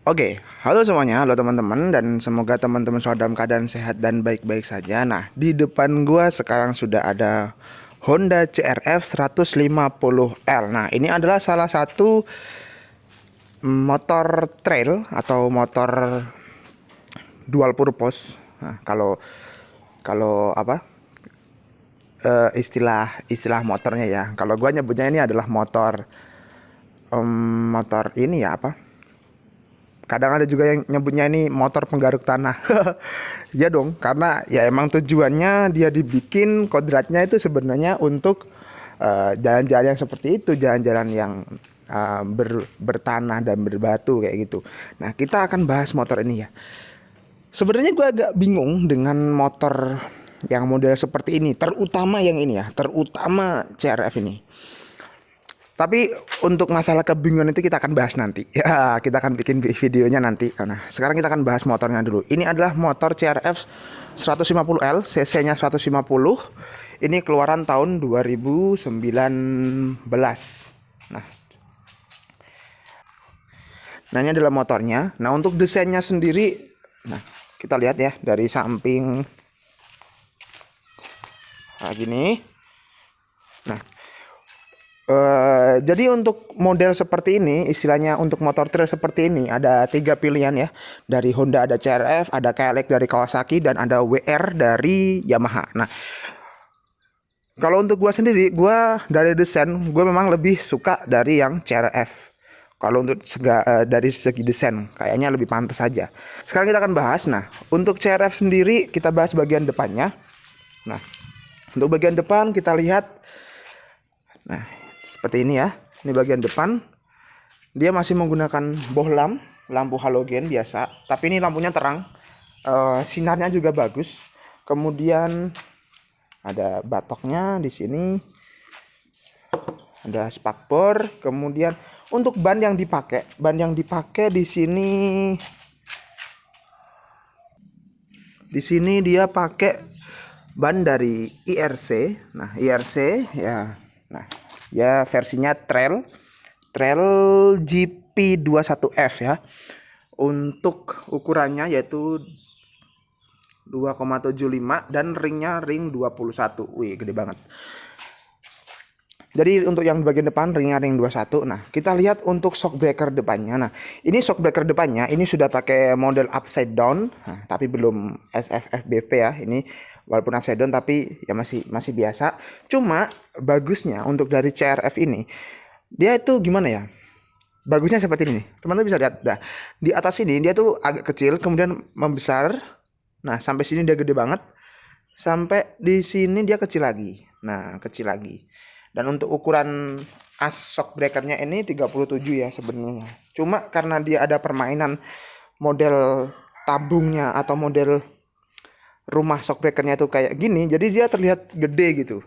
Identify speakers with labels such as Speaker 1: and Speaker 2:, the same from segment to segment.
Speaker 1: Oke, halo semuanya, halo teman-teman, dan semoga teman-teman selalu dalam keadaan sehat dan baik-baik saja. Nah, di depan gua sekarang sudah ada Honda CRF 150L. Nah, ini adalah salah satu motor trail atau motor dual purpose. Nah, kalau kalau apa? Istilah motornya ya. Kalau gua nyebutnya ini adalah motor ini ya apa? Kadang ada juga yang nyebutnya ini motor penggaruk tanah. Ya dong, karena ya emang tujuannya dia dibikin kodratnya itu sebenarnya untuk jalan-jalan yang seperti itu, jalan-jalan yang bertanah dan berbatu kayak gitu. Nah, kita akan bahas motor ini ya. Sebenarnya gue agak bingung dengan motor yang model seperti ini, terutama yang ini ya, terutama CRF ini. Tapi untuk masalah kebingungan itu kita akan bahas nanti. Ya, kita akan bikin videonya nanti. Nah, sekarang kita akan bahas motornya dulu. Ini adalah motor CRF 150L, cc-nya 150. Ini keluaran tahun 2019. Nah, ini adalah motornya. Nah, untuk desainnya sendiri, nah, kita lihat ya dari samping. Nah, gini. Nah, jadi untuk model seperti ini, istilahnya untuk motor trail seperti ini ada 3 pilihan ya. Dari Honda ada CRF, ada KLX dari Kawasaki, dan ada WR dari Yamaha. Nah, kalau untuk gua sendiri, gua dari desain, gua memang lebih suka dari yang CRF. Kalau untuk dari segi desain, kayaknya lebih pantas saja. Sekarang kita akan bahas. Nah, untuk CRF sendiri kita bahas bagian depannya. Nah, untuk bagian depan kita lihat. Nah, seperti ini ya. Ini bagian depan. Dia masih menggunakan bohlam, lampu halogen biasa, tapi ini lampunya terang. Sinarnya juga bagus. Kemudian ada batoknya di sini. Ada spakbor. Kemudian untuk ban yang dipakai di sini. Di sini dia pakai ban dari IRC. Nah, IRC ya. Nah, ya versinya trail GP21F ya. Untuk ukurannya yaitu 2,75 dan ringnya ring 21. Wih, gede banget. Jadi untuk yang bagian depan ringnya ring 21. Nah, kita lihat untuk shock breaker depannya. Nah, ini shock breaker depannya ini sudah pakai model upside down. Nah, tapi belum SFFBV ya. Ini walaupun upside down tapi ya masih biasa. Cuma bagusnya untuk dari CRF ini, dia itu gimana ya? Bagusnya seperti ini. Teman-teman bisa lihat. Nah, di atas ini dia tuh agak kecil, kemudian membesar. Nah, sampai sini dia gede banget. Sampai di sini dia kecil lagi. Nah, kecil lagi. Dan untuk ukuran as shock breakernya ini 37 ya sebenarnya. Cuma karena dia ada permainan model tabungnya atau model rumah shock breakernya itu kayak gini, jadi dia terlihat gede gitu.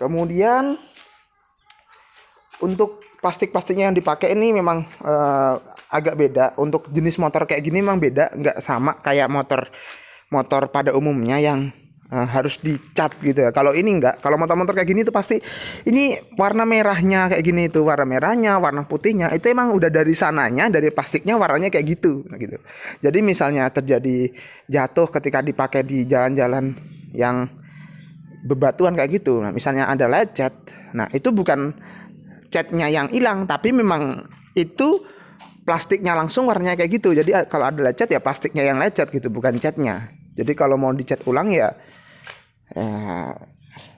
Speaker 1: Kemudian untuk plastik-plastiknya yang dipakai ini memang agak beda. Untuk jenis motor kayak gini memang beda, nggak sama kayak motor pada umumnya yang harus dicat gitu ya. Kalau ini enggak, kalau motor-motor kayak gini tuh pasti ini warna merahnya kayak gini, itu warna merahnya, warna putihnya itu emang udah dari sananya, dari plastiknya warnanya kayak gitu gitu. Jadi misalnya terjadi jatuh ketika dipakai di jalan-jalan yang bebatuan kayak gitu, nah misalnya ada lecet, nah itu bukan catnya yang hilang, tapi memang itu plastiknya langsung warnanya kayak gitu. Jadi kalau ada lecet ya plastiknya yang lecet gitu, bukan catnya. Jadi kalau mau dicat ulang ya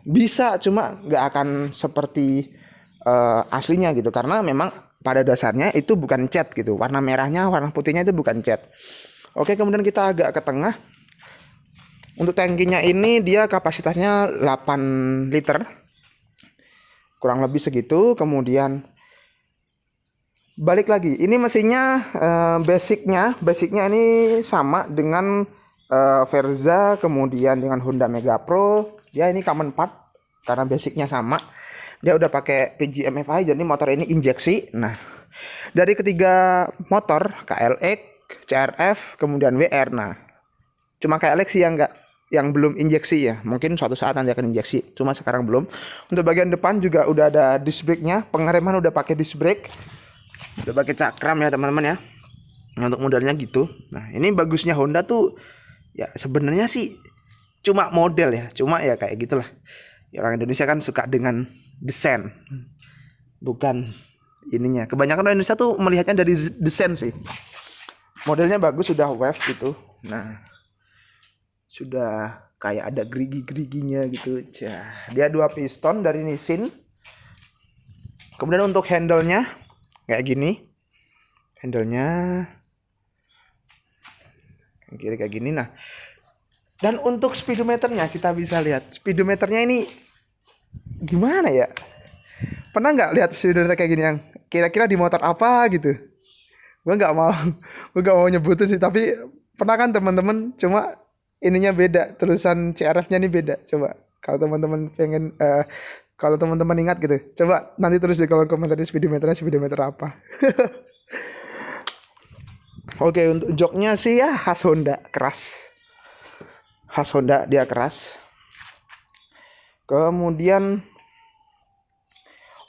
Speaker 1: bisa, cuma nggak akan seperti aslinya gitu, karena memang pada dasarnya itu bukan cat gitu. Warna merahnya, warna putihnya itu bukan cat. Oke, kemudian kita agak ke tengah. Untuk tangkinya ini dia kapasitasnya 8 liter. Kurang lebih segitu. Kemudian balik lagi, ini mesinnya basicnya ini sama dengan Verza, kemudian dengan Honda Mega Pro. Ya ini common part karena basicnya sama. Dia udah pakai PGM FI, jadi motor ini injeksi. Nah, dari ketiga motor KLX, CRF, kemudian WR. Nah, cuma KLX sih yang belum injeksi ya. Mungkin suatu saat nanti akan injeksi, cuma sekarang belum. Untuk bagian depan juga udah ada disc brake-nya, pengereman udah pakai disc brake. Udah pakai cakram ya teman-teman ya. Untuk modelnya gitu. Nah, ini bagusnya Honda tuh ya sebenarnya sih cuma model ya, cuma ya kayak gitulah. Ya, orang Indonesia kan suka dengan desain, bukan ininya. Kebanyakan orang Indonesia tuh melihatnya dari desain sih. Modelnya bagus, sudah wave gitu. Nah, sudah kayak ada gerigi-geriginya gitu. Dia 2 piston dari Nissin. Kemudian untuk handle-nya kayak gini. Handle-nya kiri kayak gini. Nah, dan untuk speedometernya kita bisa lihat. Speedometernya ini gimana ya? Pernah nggak lihat speedometer kayak gini yang kira-kira di motor apa gitu? Gue nggak mau nyebutin sih, tapi pernah kan teman-teman, cuma ininya beda, tulisan CRF-nya ini beda. Coba kalau teman-teman pengen kalau teman-teman ingat gitu, coba nanti tulis di kolom komentar speedometernya speedometer apa. Oke, untuk joknya sih ya khas Honda, keras. Khas Honda, dia keras. Kemudian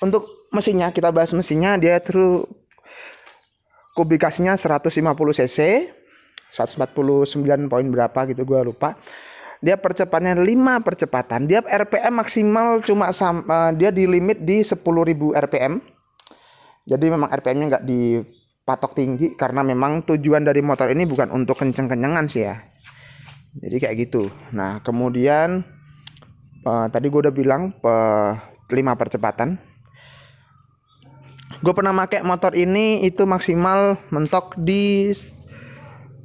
Speaker 1: untuk mesinnya, kita bahas mesinnya. Dia terus kubikasinya 150 cc, 149 poin berapa gitu, gue lupa. Dia percepatannya 5 percepatan. Dia RPM maksimal cuma dia di limit di 10.000 RPM. Jadi memang RPM-nya nggak dipatok tinggi, karena memang tujuan dari motor ini bukan untuk kenceng-kencengan sih ya. Jadi kayak gitu. Nah, kemudian tadi gue udah bilang 5 percepatan. Gue pernah pakai motor ini itu maksimal mentok di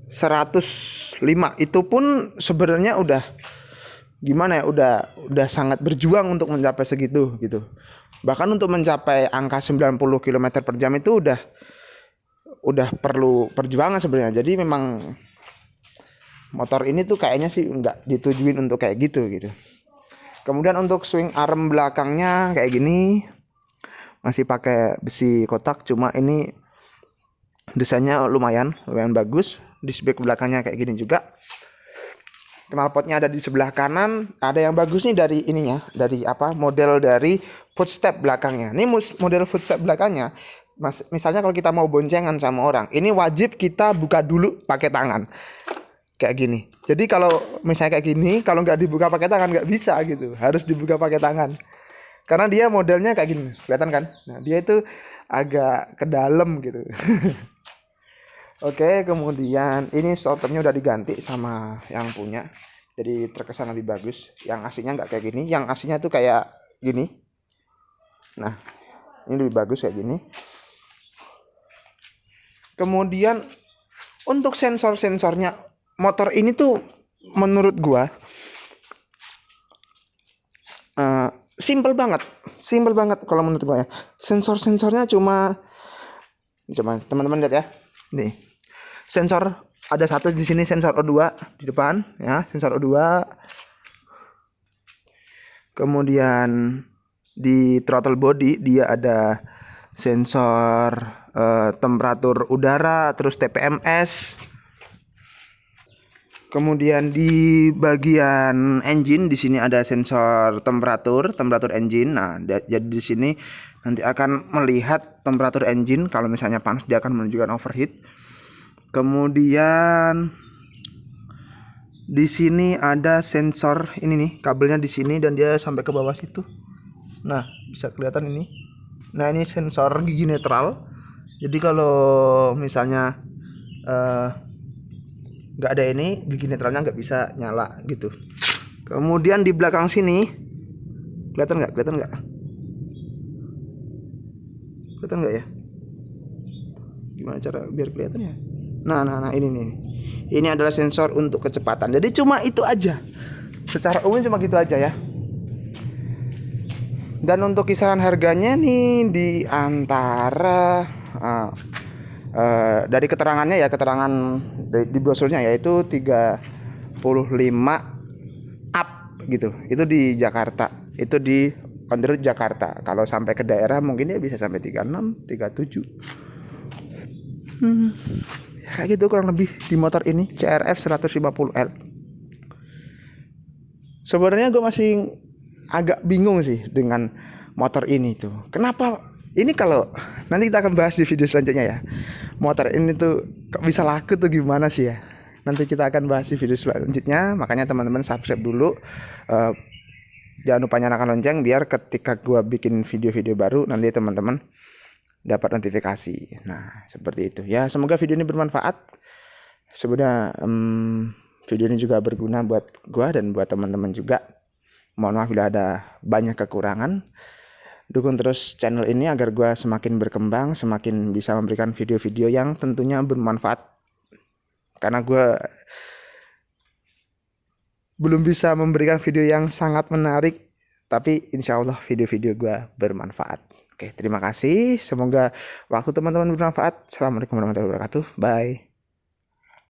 Speaker 1: 105. Itu pun sebenarnya udah gimana ya, udah sangat berjuang untuk mencapai segitu gitu. Bahkan untuk mencapai angka 90 km per jam itu udah perlu perjuangan sebenarnya. Jadi memang motor ini tuh kayaknya sih nggak ditujuin untuk kayak gitu. Kemudian untuk swing arm belakangnya kayak gini, masih pakai besi kotak, cuma ini desainnya lumayan bagus. Disc brake belakangnya kayak gini juga. Knalpotnya ada di sebelah kanan. Ada yang bagus nih dari ininya, dari model dari footstep belakangnya. Ini model footstep belakangnya, misalnya kalau kita mau boncengan sama orang, ini wajib kita buka dulu pakai tangan kayak gini. Jadi kalau misalnya kayak gini, kalau nggak dibuka pakai tangan nggak bisa gitu, harus dibuka pakai tangan. Karena dia modelnya kayak gini, kelihatan kan? Nah, dia itu agak ke dalam gitu. Oke, kemudian ini starternya udah diganti sama yang punya, jadi terkesan lebih bagus. Yang aslinya nggak kayak gini, yang aslinya tuh kayak gini. Nah, ini lebih bagus kayak gini. Kemudian untuk sensor-sensornya, motor ini tuh menurut gua simple banget kalau menurut gua ya. Sensor-sensornya cuma teman-teman lihat ya. Nih. Sensor ada satu di sini, sensor O2 di depan ya, sensor O2. Kemudian di throttle body dia ada sensor temperatur udara, terus TPMS. Kemudian di bagian engine di sini ada sensor temperatur engine. Nah, jadi di sini nanti akan melihat temperatur engine. Kalau misalnya panas, dia akan menunjukkan overheat. Kemudian di sini ada sensor ini nih, kabelnya di sini dan dia sampai ke bawah situ. Nah, bisa kelihatan ini. Nah, ini sensor gigi netral. Jadi kalau misalnya nggak ada ini, gigi netralnya nggak bisa nyala gitu. Kemudian di belakang sini kelihatan nggak ya? Gimana cara biar kelihatan ya? Nah ini nih. Ini adalah sensor untuk kecepatan. Jadi cuma itu aja. Secara umum cuma gitu aja ya. Dan untuk kisaran harganya nih di antara dari keterangannya ya, keterangan di brosurnya yaitu 35 up gitu. Itu di Jakarta. Itu di on the road Jakarta. Kalau sampai ke daerah mungkin ya bisa sampai 36, 37. Kayak gitu kurang lebih di motor ini CRF 150L. Sebenarnya gue masih agak bingung sih dengan motor ini tuh. Kenapa Ini kalau nanti kita akan bahas di video selanjutnya ya. Motor ini tuh kok bisa laku tuh gimana sih ya? Nanti kita akan bahas di video selanjutnya. Makanya teman-teman subscribe dulu. Eh, Jangan lupa nyalakan lonceng biar ketika gua bikin video-video baru nanti teman-teman dapat notifikasi. Nah, seperti itu. Ya, semoga video ini bermanfaat. Semoga video ini juga berguna buat gua dan buat teman-teman juga. Mohon maaf bila ada banyak kekurangan. Dukung terus channel ini agar gue semakin berkembang, semakin bisa memberikan video-video yang tentunya bermanfaat. Karena gue belum bisa memberikan video yang sangat menarik, tapi insya Allah video-video gue bermanfaat. Oke, terima kasih. Semoga waktu teman-teman bermanfaat. Assalamualaikum warahmatullahi wabarakatuh. Bye.